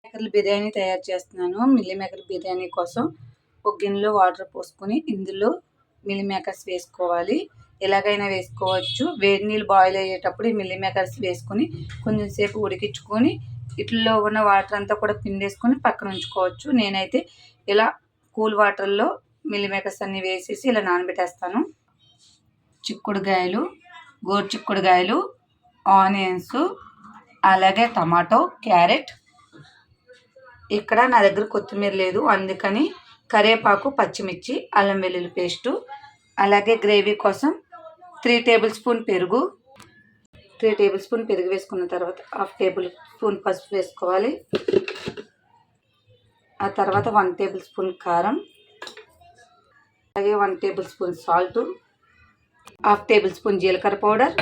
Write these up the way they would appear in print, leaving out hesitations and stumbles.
మేకర్ల బిర్యానీ తయారు చేస్తున్నాను. Meal maker biryani కోసం ఒక గిన్నెలో వాటర్ పోసుకొని ఇందులో మిల్లీ మేకర్స్ వేసుకోవాలి. ఎలాగైనా వేసుకోవచ్చు. వేడి నీళ్ళు బాయిల్ అయ్యేటప్పుడు ఈ మిల్లీ మేకర్స్ వేసుకొని కొంచెం సేపు ఉడికించుకొని ఇట్లో ఉన్న వాటర్ అంతా కూడా పిండేసుకొని పక్కన ఉంచుకోవచ్చు. నేనైతే ఇలా కూల్ వాటర్లో మిల్లీ మేకర్స్ అన్నీ వేసేసి ఇలా నానబెట్టేస్తాను. చిక్కుడుకాయలు, గోరు చిక్కుడుకాయలు, ఆనియన్స్, అలాగే టమాటో, క్యారెట్. ఇక్కడ నా దగ్గర కొత్తిమీర లేదు, అందుకని కరివేపాకు, పచ్చిమిర్చి, అల్లం వెల్లుల్లి పేస్టు, అలాగే గ్రేవీ కోసం 3 టేబుల్ స్పూన్ పెరుగు. 3 టేబుల్ స్పూన్ పెరుగు వేసుకున్న తర్వాత 1/2 టేబుల్ స్పూన్ పసుపు వేసుకోవాలి. ఆ తర్వాత 1 టేబుల్ స్పూన్ కారం, అలాగే 1 table spoon salt, 1/2 table spoon జీలకర్ర పౌడర్,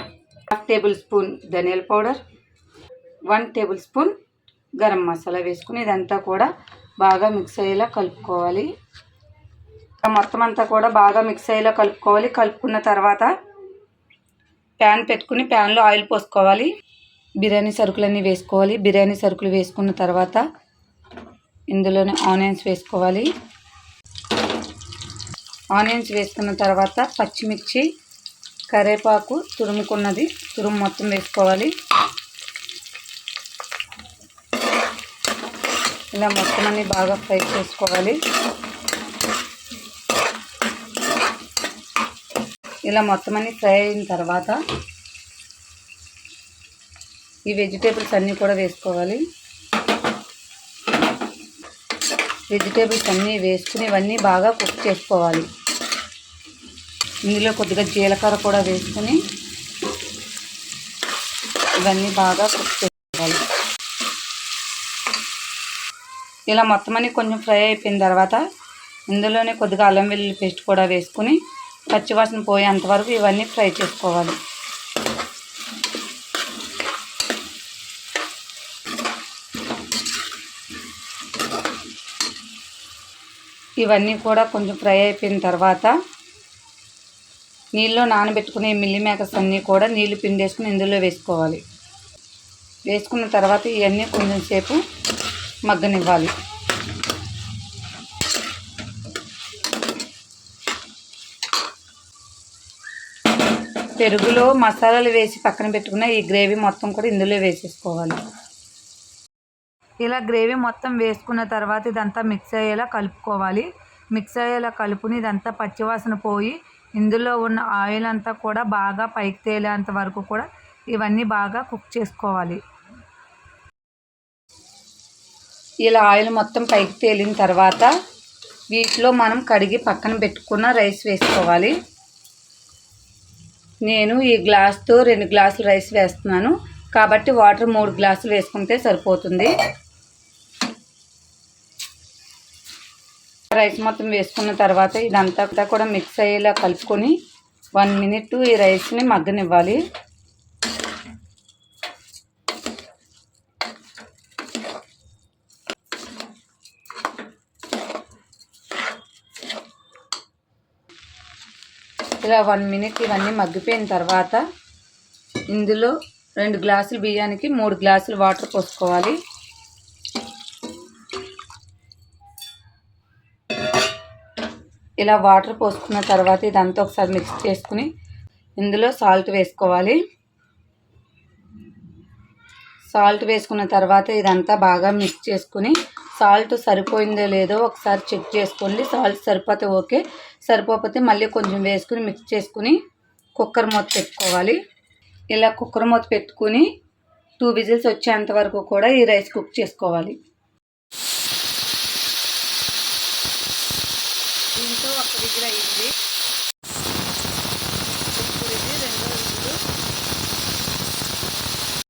1/2 టేబుల్ స్పూన్ ధనియాల powder, 1 table spoon garam masala వేసుకుని ఇదంతా కూడా బాగా మిక్స్ అయ్యేలా కలుపుకోవాలి. మొత్తం అంతా కూడా బాగా మిక్స్ అయ్యేలా కలుపుకోవాలి. కలుపుకున్న తర్వాత ప్యాన్ పెట్టుకుని ప్యాన్లో ఆయిల్ పోసుకోవాలి. బిర్యానీ సరుకులన్నీ వేసుకోవాలి. బిర్యానీ సరుకులు వేసుకున్న తర్వాత ఇందులోనే ఆనియన్స్ వేసుకోవాలి. ఆనియన్స్ వేసుకున్న తర్వాత పచ్చిమిర్చి, కరివేపాకు తురుము మొత్తం వేసుకోవాలి. ఇలా మొత్తం అన్ని బాగా ఫ్రై చేసుకోవాలి. ఇలా మొత్తం అన్ని ఫ్రై అయిన తర్వాత ఈ వెజిటేబుల్స్ అన్నీ కూడా వేసుకోవాలి. వెజిటేబుల్స్ అన్నీ వేసుకుని ఇవన్నీ బాగా కుక్ చేసుకోవాలి. ఇందులో కొద్దిగా జీలకర్ర కూడా వేసుకుని ఇవన్నీ బాగా కుక్ చేసుకోవాలి. ఇలా మొత్తం అన్ని కొంచెం ఫ్రై అయిపోయిన తర్వాత ఇందులోనే కొద్దిగా అల్లం వెల్లుల్లి పేస్ట్ కూడా వేసుకుని పచ్చివాసన పోయేంత వరకు ఇవన్నీ ఫ్రై చేసుకోవాలి. ఇవన్నీ కూడా కొంచెం ఫ్రై అయిపోయిన తర్వాత నీళ్ళలో నానబెట్టుకునే మిల్లీ మేకర్స్ అన్నీ కూడా నీళ్లు పిండేసుకుని ఇందులో వేసుకోవాలి. వేసుకున్న తర్వాత ఇవన్నీ కొంచెం సేపు మగ్గనివ్వాలి. పెరుగులో మసాలాలు వేసి పక్కన పెట్టుకున్న ఈ గ్రేవీ మొత్తం కూడా ఇందులో వేసేసుకోవాలి. ఇలా గ్రేవీ మొత్తం వేసుకున్న తర్వాత ఇదంతా మిక్స్ అయ్యేలా కలుపుకోవాలి. మిక్స్ అయ్యేలా కలుపుని ఇదంతా పచ్చివాసన పోయి ఇందులో ఉన్న ఆయిల్ అంతా కూడా బాగా పైకి తేలేంత వరకు కూడా ఇవన్నీ బాగా కుక్ చేసుకోవాలి. ఇలా ఆయిల్ మొత్తం పైకి తేలిన తర్వాత వీటిలో మనం కడిగి పక్కన పెట్టుకున్న రైస్ వేసుకోవాలి. నేను ఈ గ్లాస్తో 2 గ్లాసులు రైస్ వేస్తున్నాను కాబట్టి వాటర్ 3 గ్లాసులు వేసుకుంటే సరిపోతుంది. రైస్ మొత్తం వేసుకున్న తర్వాత ఇదంతా కూడా మిక్స్ అయ్యేలా కలుపుకొని 1 మినిట్ ఈ రైస్ని మగ్గనివ్వాలి. ఇలా 1 మినిట్ ఇవన్నీ మగ్గిపోయిన తర్వాత ఇందులో 2 గ్లాసులు బియ్యానికి 3 గ్లాసులు వాటర్ పోసుకోవాలి. ఇలా వాటర్ పోసుకున్న తర్వాత ఇదంతా ఒకసారి మిక్స్ చేసుకుని ఇందులో సాల్ట్ వేసుకోవాలి. సాల్ట్ వేసుకున్న తర్వాత ఇదంతా బాగా మిక్స్ చేసుకుని సాల్ట్ సరిపోయిందో లేదో ఒకసారి చెక్ చేసుకోండి. సాల్ట్ సరిపోతే ఓకే, సరిపోతే మళ్ళీ కొంచెం వేసుకుని మిక్స్ చేసుకుని కుక్కర్ మూత పెట్టుకోవాలి. ఇలా కుక్కర్ మూత పెట్టుకుని 2 విజిల్స్ వచ్చేంత వరకు కూడా ఈ రైస్ కుక్ చేసుకోవాలి. దీంతో 1 విజిల్ అయింది.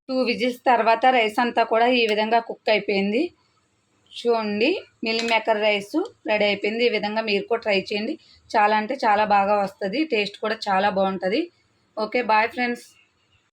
2 విజిల్స్ తర్వాత రైస్ అంతా కూడా ఈ విధంగా కుక్ అయిపోయింది. చూడండి, మిల్లీ మేకర్ రైస్ రెడీ అయిపోయింది. ఈ విధంగా మీరు కూడా ట్రై చేయండి. చాలా అంటే చాలా బాగా వస్తుంది. టేస్ట్ కూడా చాలా బాగుంటుంది. Okay, bye friends.